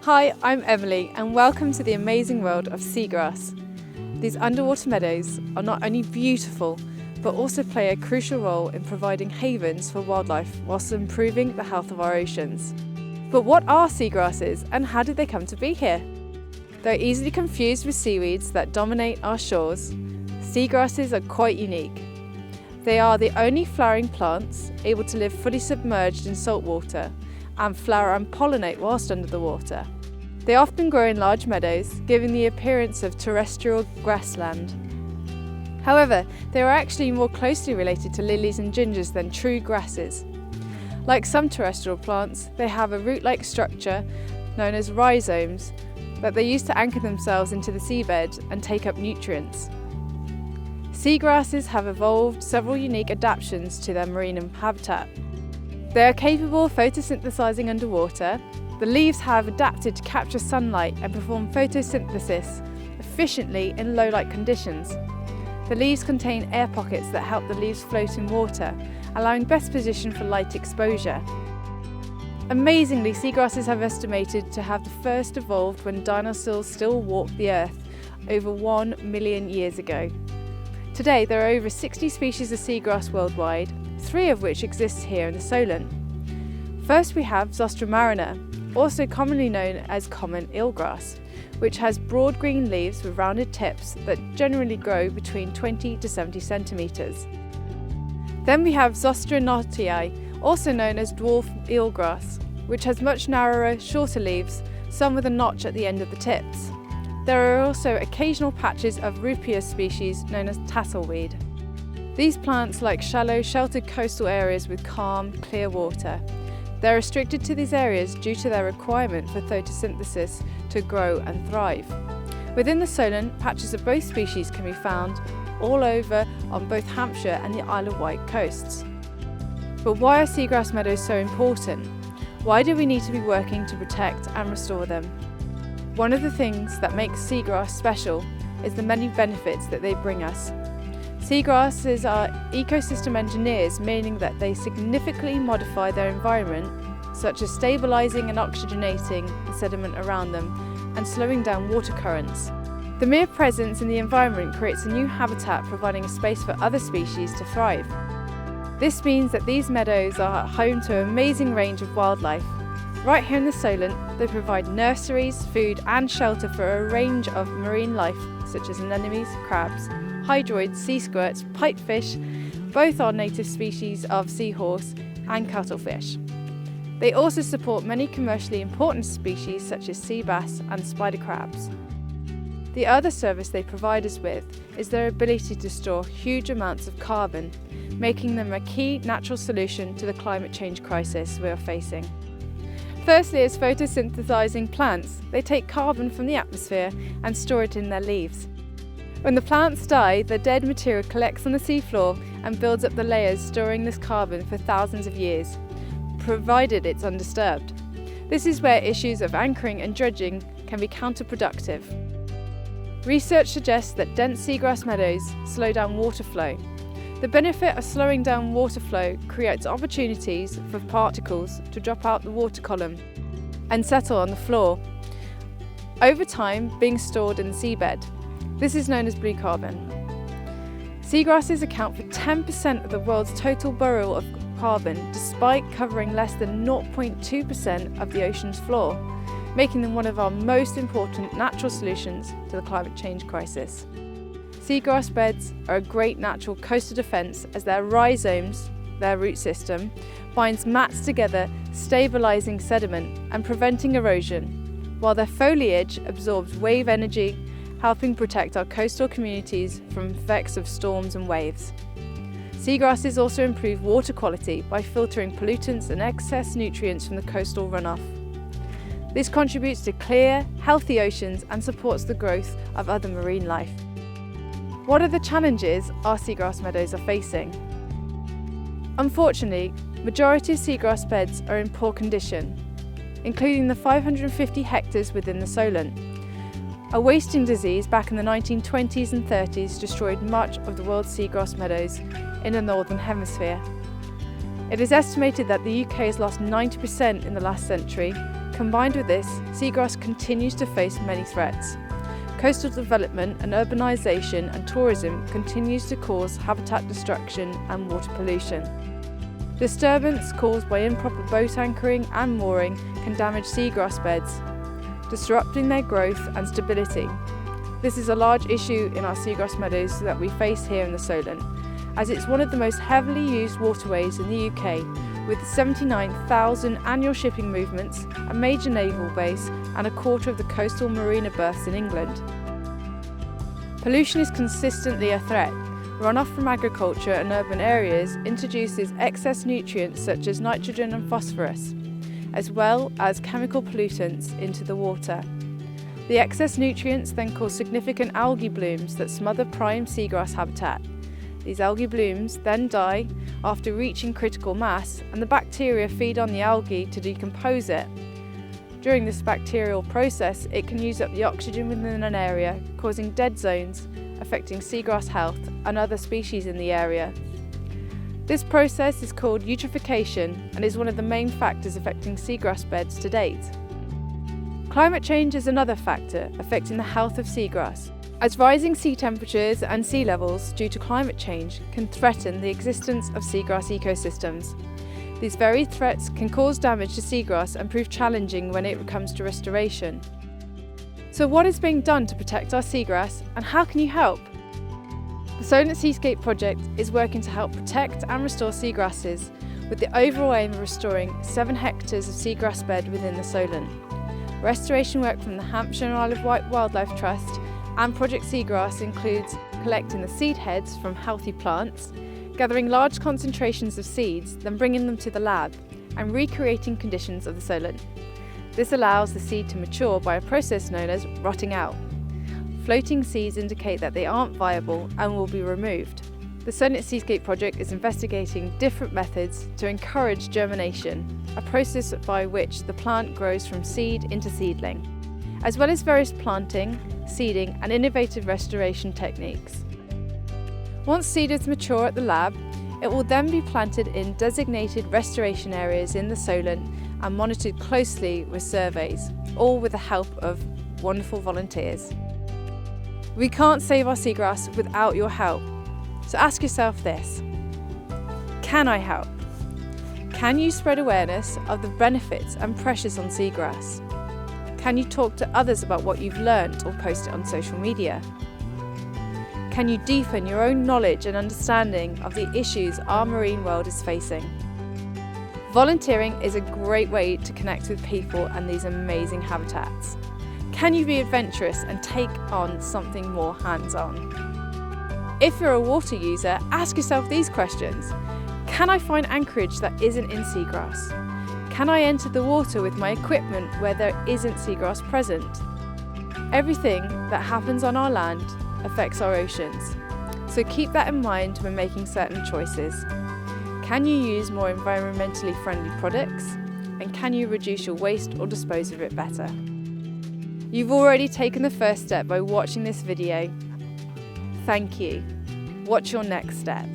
Hi, I'm Emily and welcome to the amazing world of seagrass. These underwater meadows are not only beautiful, but also play a crucial role in providing havens for wildlife whilst improving the health of our oceans. But what are seagrasses and how did they come to be here? Though easily confused with seaweeds that dominate our shores, seagrasses are quite unique. They are the only flowering plants able to live fully submerged in salt water and flower and pollinate whilst under the water. They often grow in large meadows, giving the appearance of terrestrial grassland. However, they are actually more closely related to lilies and gingers than true grasses. Like some terrestrial plants, they have a root-like structure known as rhizomes that they use to anchor themselves into the seabed and take up nutrients. Seagrasses have evolved several unique adaptations to their marine habitat. They are capable of photosynthesizing underwater. The leaves have adapted to capture sunlight and perform photosynthesis efficiently in low light conditions. The leaves contain air pockets that help the leaves float in water, allowing best position for light exposure. Amazingly, seagrasses have estimated to have first evolved when dinosaurs still walked the earth over 1 million years ago. Today there are over 60 species of seagrass worldwide, 3 of which exist here in the Solent. First we have Zostera marina, also commonly known as common eelgrass, which has broad green leaves with rounded tips that generally grow between 20 to 70 centimetres. Then we have Zostera knottii, also known as dwarf eelgrass, which has much narrower, shorter leaves, some with a notch at the end of the tips. There are also occasional patches of Rupias species known as tasselweed. These plants like shallow, sheltered coastal areas with calm, clear water. They're restricted to these areas due to their requirement for photosynthesis to grow and thrive. Within the Solent, patches of both species can be found all over on both Hampshire and the Isle of Wight coasts. But why are seagrass meadows so important? Why do we need to be working to protect and restore them? One of the things that makes seagrass special is the many benefits that they bring us. Seagrasses are ecosystem engineers, meaning that they significantly modify their environment, such as stabilising and oxygenating the sediment around them and slowing down water currents. The mere presence in the environment creates a new habitat, providing a space for other species to thrive. This means that these meadows are home to an amazing range of wildlife. Right here in the Solent, they provide nurseries, food and shelter for a range of marine life such as anemones, crabs, hydroids, sea squirts, pipefish, both are native species of seahorse and cuttlefish. They also support many commercially important species such as sea bass and spider crabs. The other service they provide us with is their ability to store huge amounts of carbon, making them a key natural solution to the climate change crisis we are facing. Firstly, as photosynthesizing plants, they take carbon from the atmosphere and store it in their leaves. When the plants die, the dead material collects on the seafloor and builds up the layers, storing this carbon for thousands of years, provided it's undisturbed. This is where issues of anchoring and dredging can be counterproductive. Research suggests that dense seagrass meadows slow down water flow. The benefit of slowing down water flow creates opportunities for particles to drop out the water column and settle on the floor, over time being stored in the seabed. This is known as blue carbon. Seagrasses account for 10% of the world's total burial of carbon, despite covering less than 0.2% of the ocean's floor, making them one of our most important natural solutions to the climate change crisis. Seagrass beds are a great natural coastal defence as their rhizomes, their root system, binds mats together, stabilising sediment and preventing erosion, while their foliage absorbs wave energy, helping protect our coastal communities from effects of storms and waves. Seagrasses also improve water quality by filtering pollutants and excess nutrients from the coastal runoff. This contributes to clear, healthy oceans and supports the growth of other marine life. What are the challenges our seagrass meadows are facing? Unfortunately, majority of seagrass beds are in poor condition, including the 550 hectares within the Solent. A wasting disease back in the 1920s and 30s destroyed much of the world's seagrass meadows in the Northern Hemisphere. It is estimated that the UK has lost 90% in the last century, Combined with this, seagrass continues to face many threats. Coastal development and urbanisation and tourism continues to cause habitat destruction and water pollution. Disturbance caused by improper boat anchoring and mooring can damage seagrass beds, disrupting their growth and stability. This is a large issue in our seagrass meadows that we face here in the Solent, as it's one of the most heavily used waterways in the UK, with 79,000 annual shipping movements, a major naval base and a quarter of the coastal marina berths in England. Pollution is consistently a threat. Runoff from agriculture and urban areas introduces excess nutrients such as nitrogen and phosphorus, as well as chemical pollutants into the water. The excess nutrients then cause significant algae blooms that smother prime seagrass habitat. These algae blooms then die after reaching critical mass, and the bacteria feed on the algae to decompose it. During this bacterial process, it can use up the oxygen within an area, causing dead zones, affecting seagrass health and other species in the area. This process is called eutrophication and is one of the main factors affecting seagrass beds to date. Climate change is another factor affecting the health of seagrass, as rising sea temperatures and sea levels due to climate change can threaten the existence of seagrass ecosystems. These very threats can cause damage to seagrass and prove challenging when it comes to restoration. So what is being done to protect our seagrass, and how can you help? The Solent Seascape Project is working to help protect and restore seagrasses, with the overall aim of restoring 7 hectares of seagrass bed within the Solent. Restoration work from the Hampshire and Isle of Wight Wildlife Trust and Project Seagrass includes collecting the seed heads from healthy plants, gathering large concentrations of seeds, then bringing them to the lab, and recreating conditions of the Solent. This allows the seed to mature by a process known as rotting out. Floating seeds indicate that they aren't viable and will be removed. The Solent Seascape Project is investigating different methods to encourage germination, a process by which the plant grows from seed into seedling, as well as various planting, seeding and innovative restoration techniques. Once seed is mature at the lab, it will then be planted in designated restoration areas in the Solent and monitored closely with surveys, all with the help of wonderful volunteers. We can't save our seagrass without your help, so ask yourself this: can I help? Can you spread awareness of the benefits and pressures on seagrass? Can you talk to others about what you've learnt or post it on social media? Can you deepen your own knowledge and understanding of the issues our marine world is facing? Volunteering is a great way to connect with people and these amazing habitats. Can you be adventurous and take on something more hands-on? If you're a water user, ask yourself these questions. Can I find anchorage that isn't in seagrass? Can I enter the water with my equipment where there isn't seagrass present? Everything that happens on our land affects our oceans, so keep that in mind when making certain choices. Can you use more environmentally friendly products? And can you reduce your waste or dispose of it better? You've already taken the first step by watching this video. Thank you. What's your next step?